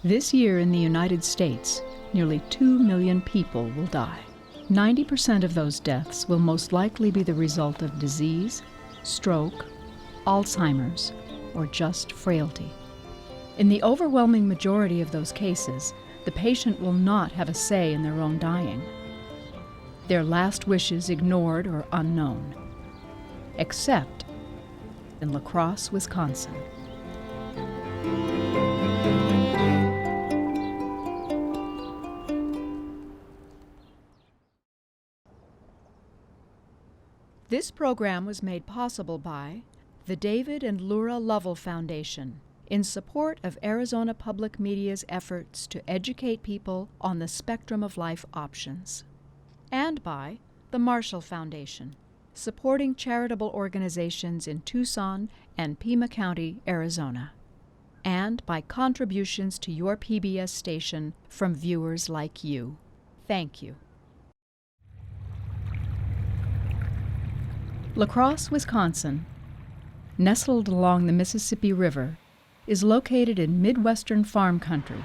This year in the United States, nearly 2 million people will die. 90% of those deaths will most likely be the result of disease, stroke, Alzheimer's, or just frailty. In the overwhelming majority of those cases, the patient will not have a say in their own dying. Their last wishes ignored or unknown. Except in La Crosse, Wisconsin. This program was made possible by the David and Laura Lovell Foundation in support of Arizona Public Media's efforts to educate people on the spectrum of life options, and by the Marshall Foundation, supporting charitable organizations in Tucson and Pima County, Arizona, and by contributions to your PBS station from viewers like you. Thank you. La Crosse, Wisconsin, nestled along the Mississippi River, is located in Midwestern farm country,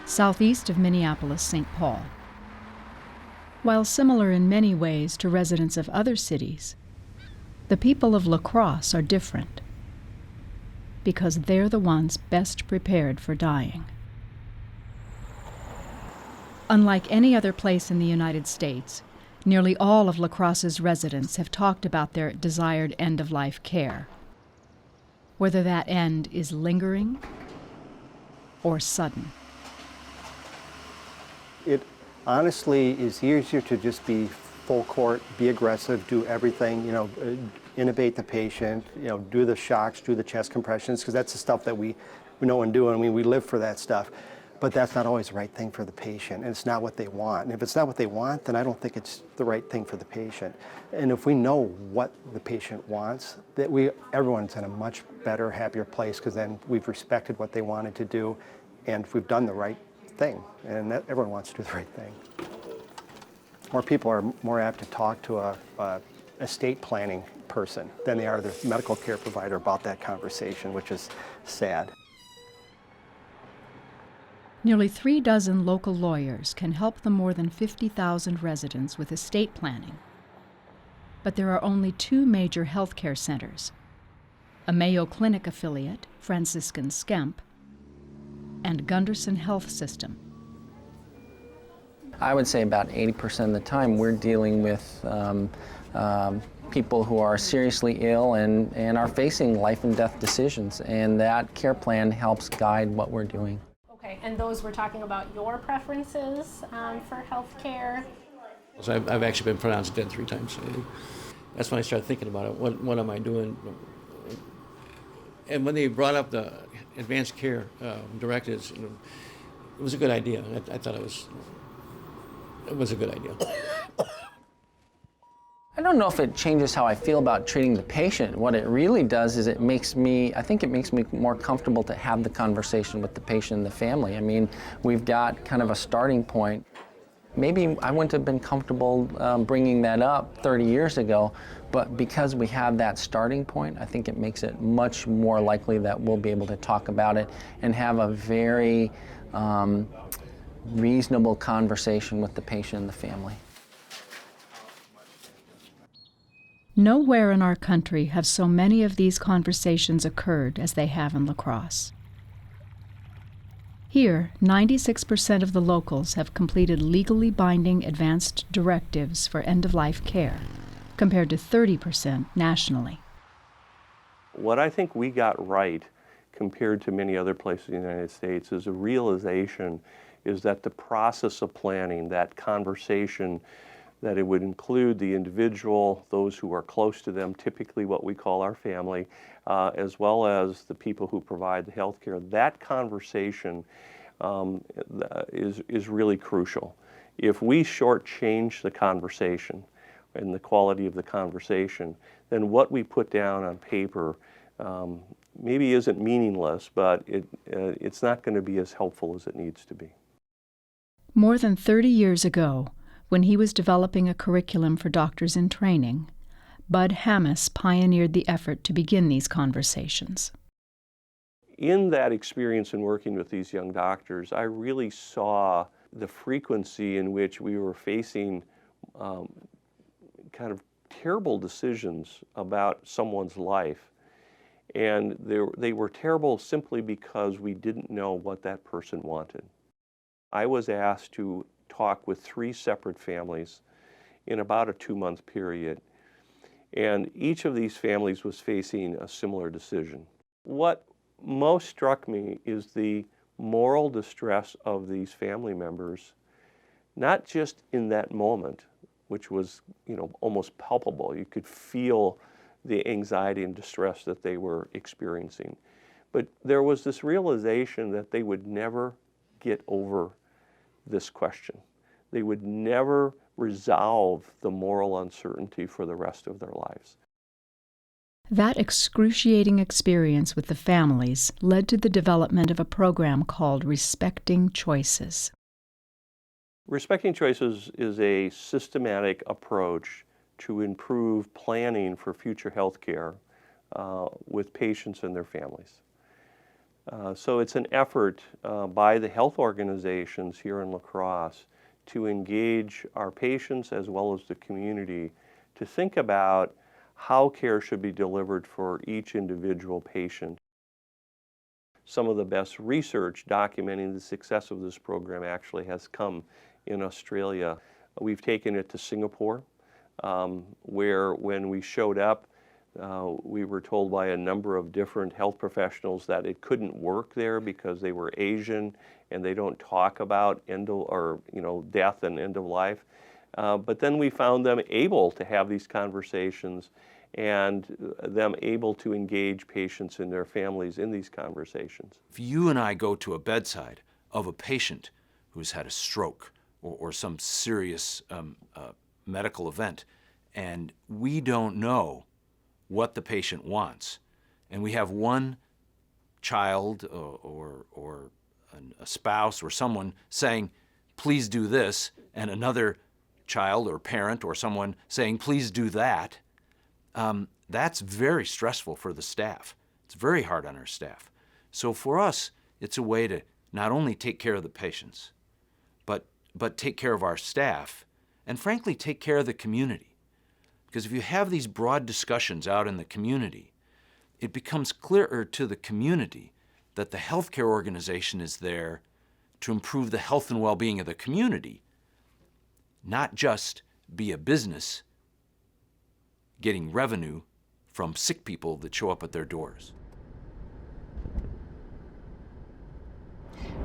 southeast of Minneapolis-St. Paul. While similar in many ways to residents of other cities, the people of La Crosse are different because they're the ones best prepared for dying. Unlike any other place in the United States, nearly all of La Crosse's residents have talked about their desired end-of-life care, whether that end is lingering or sudden. It honestly is easier to just be full court, be aggressive, do everything, intubate the patient, do the shocks, do the chest compressions, because that's the stuff that we know and do. I mean, we live for that stuff. But that's not always the right thing for the patient, and it's not what they want. And if it's not what they want, then I don't think it's the right thing for the patient. And if we know what the patient wants, everyone's in a much better, happier place, because then we've respected what they wanted to do, and we've done the right thing. And everyone wants to do the right thing. More people are more apt to talk to a estate planning person than they are the medical care provider about that conversation, which is sad. Nearly 36 local lawyers can help the more than 50,000 residents with estate planning. But there are only 2 major healthcare centers, a Mayo Clinic affiliate, Franciscan Skemp, and Gunderson Health System. I would say about 80% of the time we're dealing with people who are seriously ill and are facing life and death decisions, and that care plan helps guide what we're doing. Okay, and those we're talking about your preferences for health care? So I've actually been pronounced dead 3 times. That's when I started thinking about it. What am I doing? And when they brought up the advanced care directives, it was a good idea. I thought it was a good idea. I don't know if it changes how I feel about treating the patient. What it really does is I think it makes me more comfortable to have the conversation with the patient and the family. I mean, we've got kind of a starting point. Maybe I wouldn't have been comfortable bringing that up 30 years ago, but because we have that starting point, I think it makes it much more likely that we'll be able to talk about it and have a very reasonable conversation with the patient and the family. Nowhere in our country have so many of these conversations occurred as they have in La Crosse. Here, 96% of the locals have completed legally binding advanced directives for end-of-life care, compared to 30% nationally. What I think we got right, compared to many other places in the United States, is a realization is that the process of planning, that conversation, that it would include the individual, those who are close to them, typically what we call our family, as well as the people who provide the health care. That conversation is really crucial. If we shortchange the conversation and the quality of the conversation, then what we put down on paper maybe isn't meaningless, but it's not going to be as helpful as it needs to be. More than 30 years ago, when he was developing a curriculum for doctors in training, Bud Hammis pioneered the effort to begin these conversations. In that experience in working with these young doctors, I really saw the frequency in which we were facing kind of terrible decisions about someone's life. And they were terrible simply because we didn't know what that person wanted. I was asked to talk with 3 separate families in about a 2-month period. And each of these families was facing a similar decision. What most struck me is the moral distress of these family members, not just in that moment, which was, almost palpable. You could feel the anxiety and distress that they were experiencing. But there was this realization that they would never get over this question. They would never resolve the moral uncertainty for the rest of their lives. That excruciating experience with the families led to the development of a program called Respecting Choices. Respecting Choices is a systematic approach to improve planning for future health care with patients and their families. So it's an effort by the health organizations here in La Crosse to engage our patients as well as the community to think about how care should be delivered for each individual patient. Some of the best research documenting the success of this program actually has come in Australia. We've taken it to Singapore, where when we showed up, we were told by a number of different health professionals that it couldn't work there because they were Asian and they don't talk about death and end of life. But then we found them able to have these conversations and them able to engage patients and their families in these conversations. If you and I go to a bedside of a patient who's had a stroke or some serious medical event, and we don't know what the patient wants, and we have one child or a spouse or someone saying, please do this, and another child or parent or someone saying, please do that, that's very stressful for the staff. It's very hard on our staff. So for us, it's a way to not only take care of the patients, but take care of our staff, and frankly, take care of the community. Because if you have these broad discussions out in the community, it becomes clearer to the community that the healthcare organization is there to improve the health and well-being of the community, not just be a business getting revenue from sick people that show up at their doors.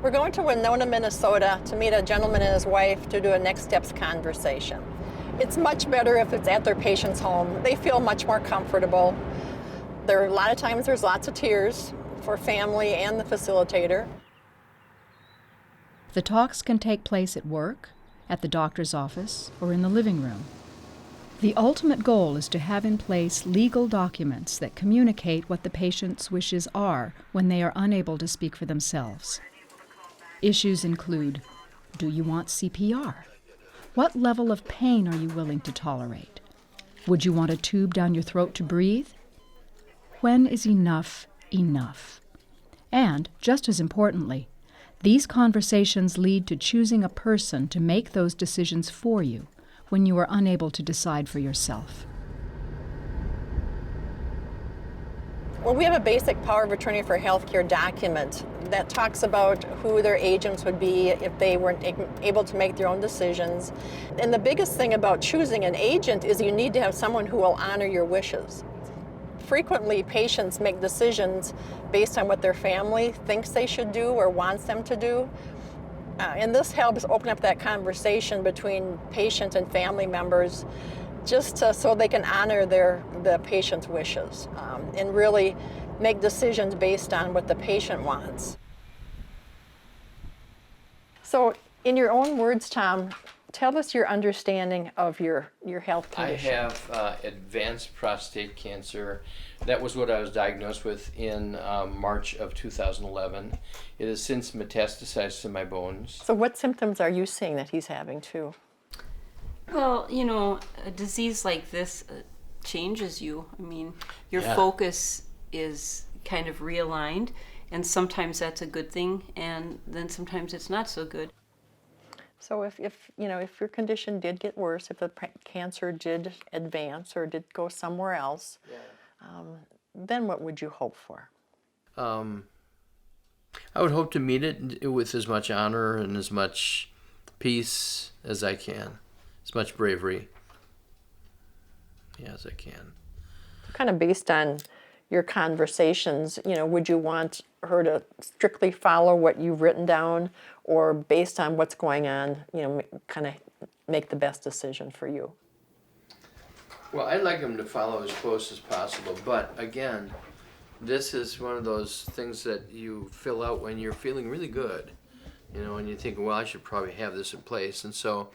We're going to Winona, Minnesota to meet a gentleman and his wife to do a next steps conversation. It's much better if it's at their patient's home. They feel much more comfortable. A lot of times there's lots of tears for family and the facilitator. The talks can take place at work, at the doctor's office, or in the living room. The ultimate goal is to have in place legal documents that communicate what the patient's wishes are when they are unable to speak for themselves. Issues include, do you want CPR? What level of pain are you willing to tolerate? Would you want a tube down your throat to breathe? When is enough enough? And, just as importantly, these conversations lead to choosing a person to make those decisions for you when you are unable to decide for yourself. Well, we have a basic power of attorney for healthcare document that talks about who their agents would be if they weren't able to make their own decisions. And the biggest thing about choosing an agent is you need to have someone who will honor your wishes. Frequently, patients make decisions based on what their family thinks they should do or wants them to do. And this helps open up that conversation between patient and family members just so they can honor the patient's wishes and really make decisions based on what the patient wants. So in your own words, Tom, tell us your understanding of your health condition. I have advanced prostate cancer. That was what I was diagnosed with in March of 2011. It has since metastasized to my bones. So what symptoms are you seeing that he's having too? Well, a disease like this changes you. I mean, your focus is kind of realigned, And sometimes that's a good thing, and then sometimes it's not so good. So if your condition did get worse, if the cancer did advance or did go somewhere else, then what would you hope for? I would hope to meet it with as much honor and as much peace as I can, as much bravery, as I can. Kind of based on your conversations, would you want her to strictly follow what you've written down, or based on what's going on, kind of make the best decision for you? Well, I'd like them to follow as close as possible, but again, this is one of those things that you fill out when you're feeling really good, and you think, well, I should probably have this in place. And so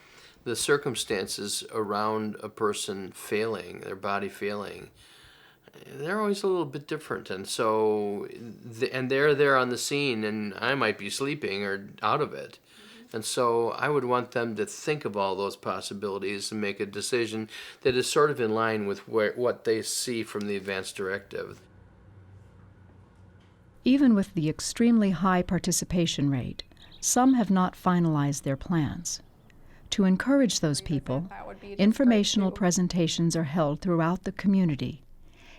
the circumstances around a person failing, their body failing, they're always a little bit different. And so, and they're there on the scene, and I might be sleeping or out of it. And so I would want them to think of all those possibilities and make a decision that is sort of in line with what they see from the advance directive. Even with the extremely high participation rate, some have not finalized their plans. To encourage those people, informational presentations are held throughout the community,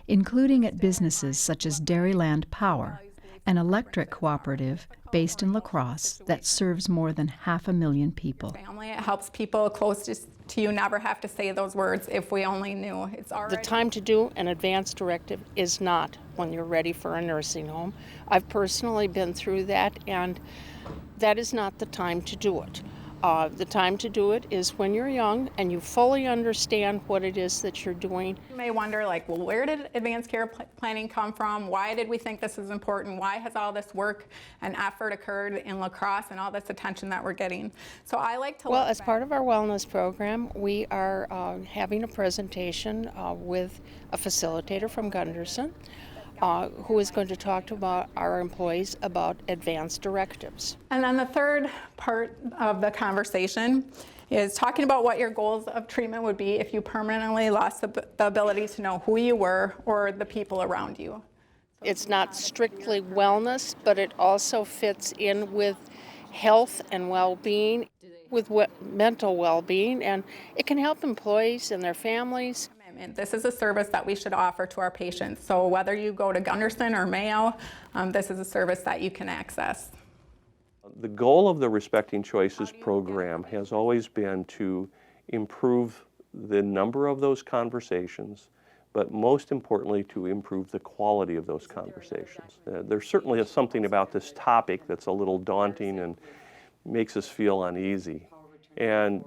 including at businesses such as Dairyland Power, an electric cooperative based in La Crosse that serves more than 500,000 people. Family, it helps people close to you never have to say those words. If we only knew. It's already. The time to do an advance directive is not when you're ready for a nursing home. I've personally been through that, and that is not the time to do it. The time to do it is when you're young and you fully understand what it is that you're doing. You may wonder, well, where did advanced care planning come from? Why did we think this is important? Why has all this work and effort occurred in La Crosse and all this attention that we're getting? So I like to Well, as part of our wellness program, we are having a presentation with a facilitator from Gunderson, who is going to talk to our employees about advance directives. And then the third part of the conversation is talking about what your goals of treatment would be if you permanently lost the ability to know who you were or the people around you. It's not strictly wellness, but it also fits in with health and well-being, with mental well-being, and it can help employees and their families. And this is a service that we should offer to our patients. So whether you go to Gunderson or Mayo, this is a service that you can access. The goal of the Respecting Choices program has always been to improve the number of those conversations, but most importantly to improve the quality of those conversations. There certainly is something about this topic that's a little daunting and makes us feel uneasy. And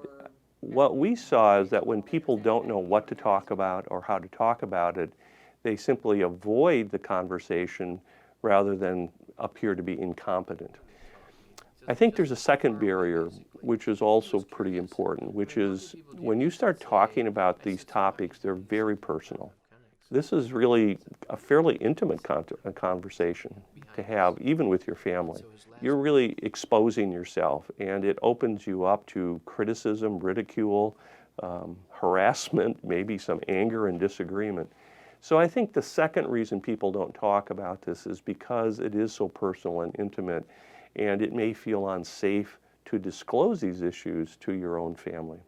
what we saw is that when people don't know what to talk about or how to talk about it, they simply avoid the conversation rather than appear to be incompetent. I think there's a second barrier, which is also pretty important, which is when you start talking about these topics, they're very personal. This is really a fairly intimate conversation to have, even with your family. You're really exposing yourself, and it opens you up to criticism, ridicule, harassment, maybe some anger and disagreement. So I think the second reason people don't talk about this is because it is so personal and intimate, and it may feel unsafe to disclose these issues to your own family.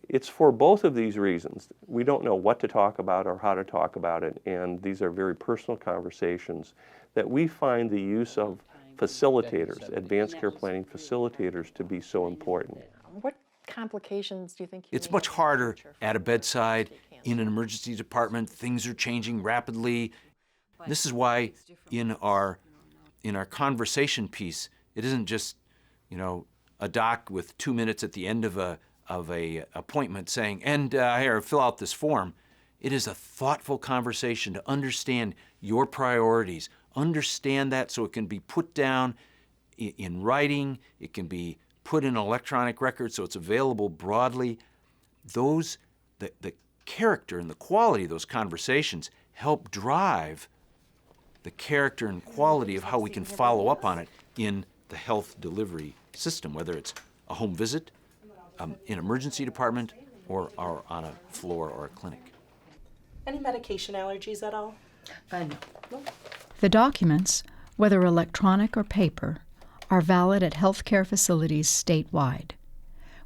It's for both of these reasons. We don't know what to talk about or how to talk about it, and these are very personal conversations that we find the use of facilitators, advanced care planning facilitators, to be so important. What complications do you think It's much harder at a bedside, in an emergency department. Things are changing rapidly. This is why in our conversation piece, it isn't just, a doc with 2 minutes at the end of a appointment saying, and here, fill out this form. It is a thoughtful conversation to understand your priorities, understand that so it can be put down in writing, it can be put in electronic record so it's available broadly. The character and the quality of those conversations help drive the character and quality of how we can follow up on it in the health delivery system, whether it's a home visit, in an emergency department, or on a floor or a clinic. Any medication allergies at all? No. The documents, whether electronic or paper, are valid at healthcare facilities statewide.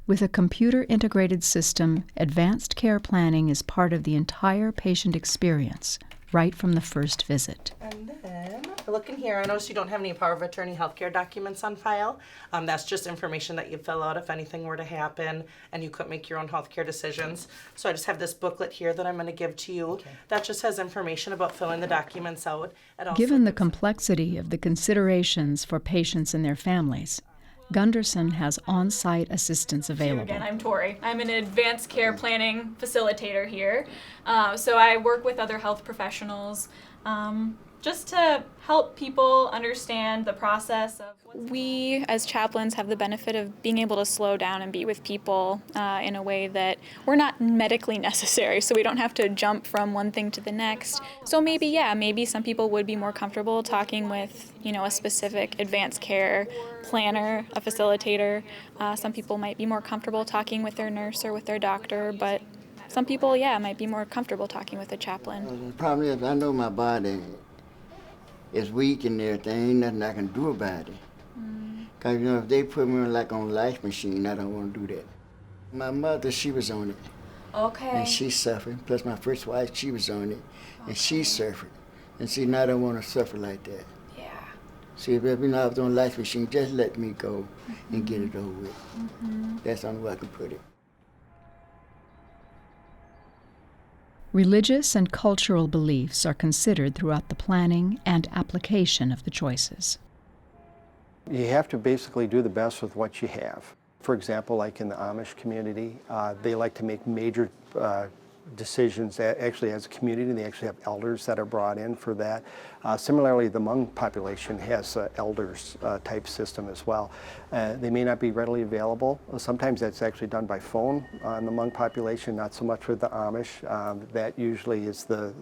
With a computer-integrated system, advanced care planning is part of the entire patient experience, right from the first visit. And then, looking here, I notice you don't have any power of attorney healthcare documents on file. That's just information that you fill out if anything were to happen and you couldn't make your own healthcare decisions. So I just have this booklet here that I'm going to give to you. That just has information about filling the documents out. Given the complexity of the considerations for patients and their families, Gunderson has on-site assistance available. Again, I'm Tori. I'm an advanced care planning facilitator here. So I work with other health professionals just to help people understand the process of we as chaplains have the benefit of being able to slow down and be with people in a way that we're not medically necessary, so we don't have to jump from one thing to the next. So maybe some people would be more comfortable talking with, a specific advanced care planner, a facilitator. Some people might be more comfortable talking with their nurse or with their doctor, but some people, might be more comfortable talking with a chaplain. The problem is I know my body is weak and everything, ain't nothing I can do about it. Because, if they put me on a life machine, I don't want to do that. My mother, she was on it. Okay. And she suffered. Plus my first wife, she was on it. And she suffered. And see, now I don't want to suffer like that. Yeah. See, if I was on a life machine, just let me go and get it over with. That's the only way I can put it. Religious and cultural beliefs are considered throughout the planning and application of the choices. You have to basically do the best with what you have. For example, like in the Amish community, they like to make major decisions actually as a community. They actually have elders that are brought in for that. Similarly, the Hmong population has elders type system as well. They may not be readily available. Sometimes that's actually done by phone on the Hmong population, not so much with the Amish. That usually is the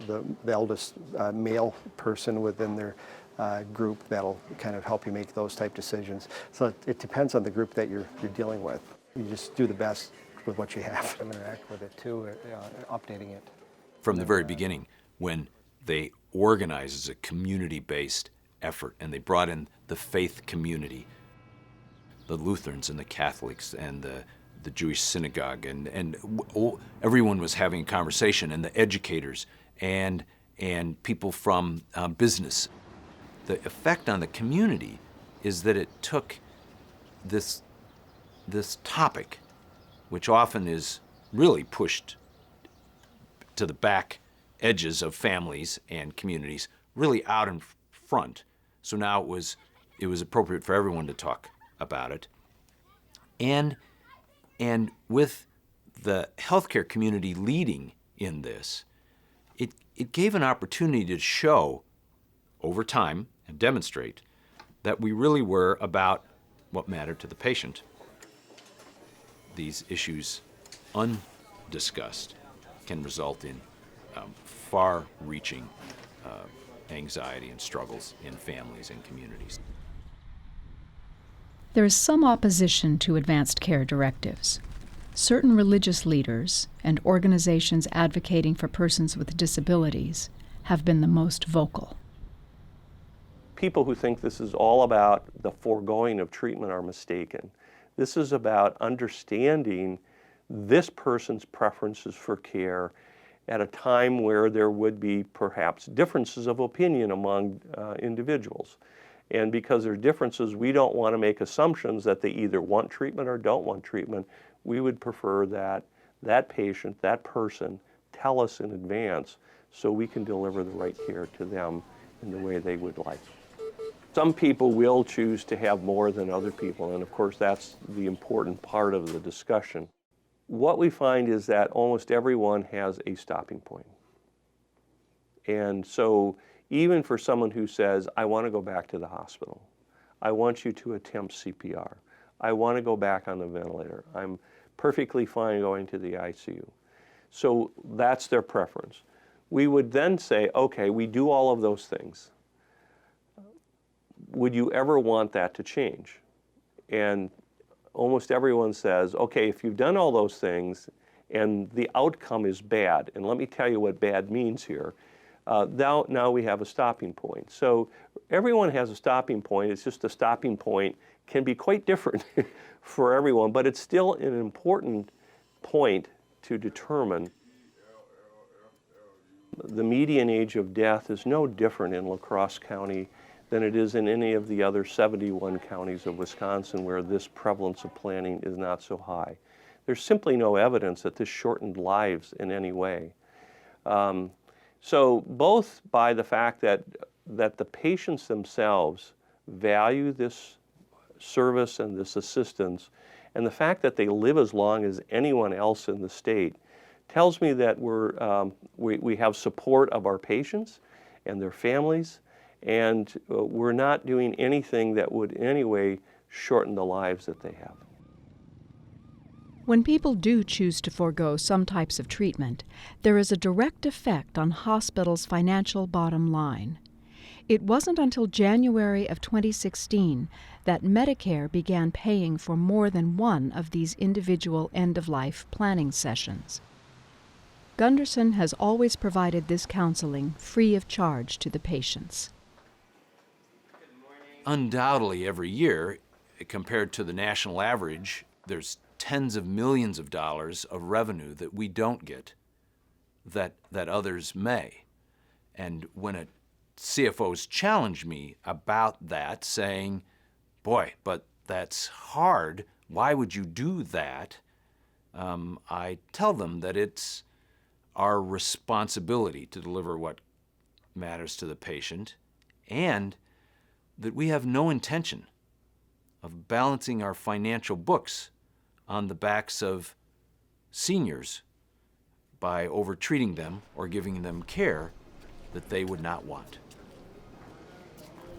eldest male person within their group that'll kind of help you make those type decisions. So it depends on the group that you're dealing with. You just do the best with what you have. Interact with it too, updating it. From the very beginning, when they organized as a community-based effort and they brought in the faith community, the Lutherans and the Catholics and the Jewish synagogue, and everyone was having a conversation, and the educators and people from business. The effect on the community is that it took this topic, which often is really pushed to the back edges of families and communities, really out in front. So now it was appropriate for everyone to talk about it. And with the healthcare community leading in this, it gave an opportunity to show over time and demonstrate that we really were about what mattered to the patient. These issues undiscussed can result in far-reaching anxiety and struggles in families and communities. There is some opposition to advanced care directives. Certain religious leaders and organizations advocating for persons with disabilities have been the most vocal. People who think this is all about the foregoing of treatment are mistaken. This is about understanding this person's preferences for care at a time where there would be perhaps differences of opinion among individuals. And because there are differences, we don't want to make assumptions that they either want treatment or don't want treatment. We would prefer that that patient, that person, tell us in advance so we can deliver the right care to them in the way they would like. Some people will choose to have more than other people, and of course that's the important part of the discussion. What we find is that almost everyone has a stopping point. And so even for someone who says, I want to go back to the hospital, I want you to attempt CPR, I want to go back on the ventilator, I'm perfectly fine going to the ICU. So that's their preference. We would then say, okay, we do all of those things. Would you ever want that to change? And almost everyone says, okay, if you've done all those things and the outcome is bad, and let me tell you what bad means here, Now we have a stopping point. So everyone has a stopping point. It's just the stopping point can be quite different for everyone, but it's still an important point to determine. The median age of death is no different in La Crosse County than it is in any of the other 71 counties of Wisconsin where this prevalence of planning is not so high. There's simply no evidence that this shortened lives in any way. So both by the fact that the patients themselves value this service and this assistance, and the fact that they live as long as anyone else in the state, tells me that we have support of our patients and their families, and we're not doing anything that would in any way shorten the lives that they have. When people do choose to forego some types of treatment, there is a direct effect on hospitals' financial bottom line. It wasn't until January of 2016 that Medicare began paying for more than one of these individual end-of-life planning sessions. Gunderson has always provided this counseling free of charge to the patients. Undoubtedly, every year, compared to the national average, there's tens of millions of dollars of revenue that we don't get that others may. And when CFOs challenge me about that, saying, boy, but that's hard, why would you do that? I tell them that it's our responsibility to deliver what matters to the patient, and that we have no intention of balancing our financial books on the backs of seniors by overtreating them or giving them care that they would not want.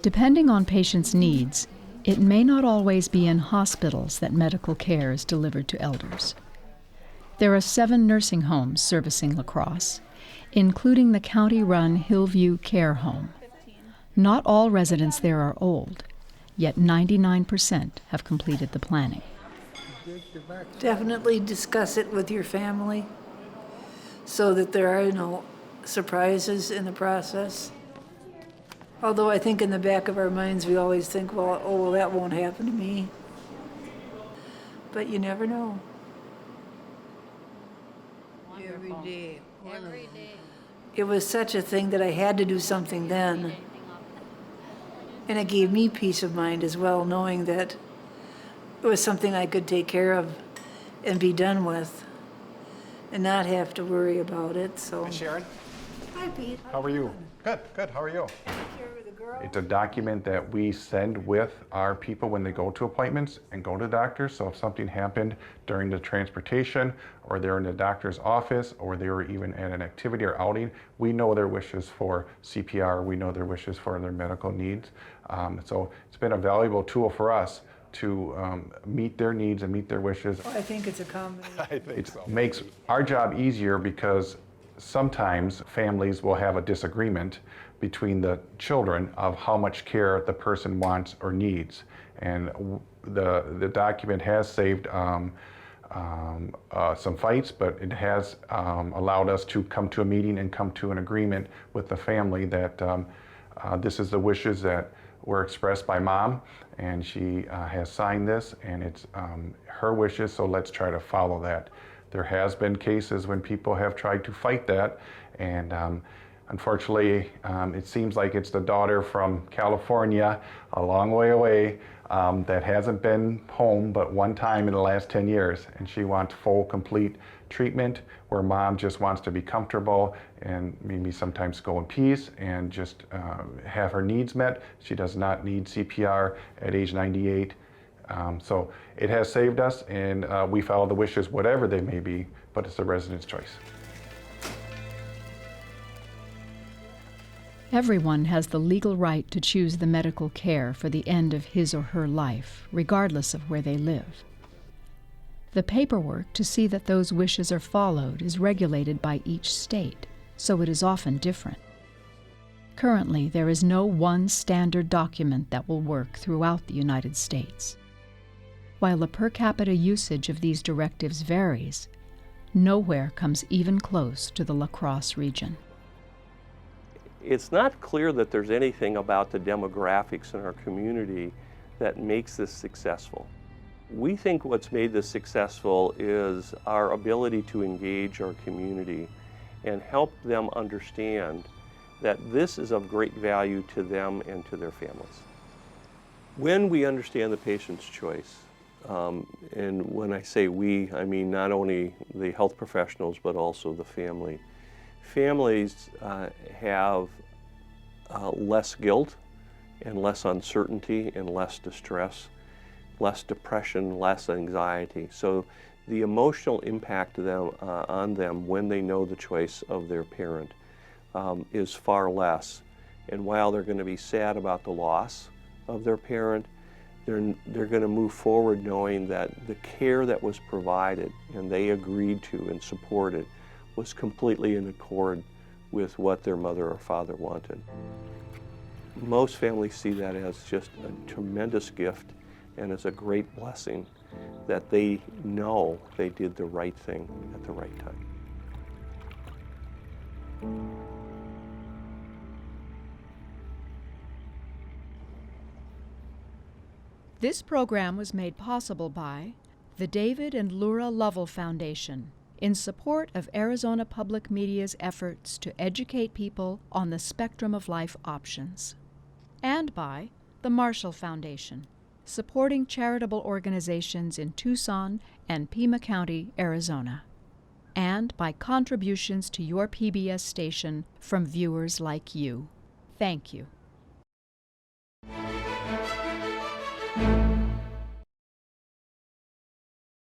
Depending on patients' needs, it may not always be in hospitals that medical care is delivered to elders. There are 7 nursing homes servicing La Crosse, including the county-run Hillview Care Home. Not all residents there are old, yet 99% have completed the planning. Definitely discuss it with your family so that there are no surprises in the process. Although I think in the back of our minds we always think, well, that won't happen to me. But you never know. Every day. Every day. It was such a thing that I had to do something then. And it gave me peace of mind as well, knowing that it was something I could take care of and be done with and not have to worry about it. So. Hi, Sharon. Hi, Pete. How are you? Good, good. How are you? It's a document that we send with our people when they go to appointments and go to doctors. So if something happened during the transportation, or they're in the doctor's office, or they were even at an activity or outing, we know their wishes for CPR, we know their wishes for their medical needs. So it's been a valuable tool for us to meet their needs and meet their wishes. I think it's a combination. I think so. It makes our job easier because sometimes families will have a disagreement between the children of how much care the person wants or needs. And the document has saved some fights, but it has allowed us to come to a meeting and come to an agreement with the family that this is the wishes that were expressed by Mom, and she has signed this, and it's her wishes, so let's try to follow that. There has been cases when people have tried to fight that, and unfortunately, it seems like it's the daughter from California, a long way away, that hasn't been home but one time in the last 10 years, and she wants full, complete treatment, where Mom just wants to be comfortable and maybe sometimes go in peace and just have her needs met. She does not need CPR at age 98. So it has saved us, and we follow the wishes, whatever they may be, but it's the resident's choice. Everyone has the legal right to choose the medical care for the end of his or her life, regardless of where they live. The paperwork to see that those wishes are followed is regulated by each state, so it is often different. Currently, there is no one standard document that will work throughout the United States. While the per capita usage of these directives varies, nowhere comes even close to the La Crosse region. It's not clear that there's anything about the demographics in our community that makes this successful. We think what's made this successful is our ability to engage our community and help them understand that this is of great value to them and to their families. When we understand the patient's choice, and when I say we, I mean not only the health professionals but also the family. Families have less guilt and less uncertainty and less distress, less depression, less anxiety. So the emotional impact on them when they know the choice of their parent is far less. And while they're going to be sad about the loss of their parent, they're going to move forward knowing that the care that was provided and they agreed to and supported was completely in accord with what their mother or father wanted. Most families see that as just a tremendous gift and as a great blessing that they know they did the right thing at the right time. This program was made possible by the David and Laura Lovell Foundation in support of Arizona Public Media's efforts to educate people on the spectrum of life options, and by the Marshall Foundation, supporting charitable organizations in Tucson and Pima County, Arizona, and by contributions to your PBS station from viewers like you. Thank you.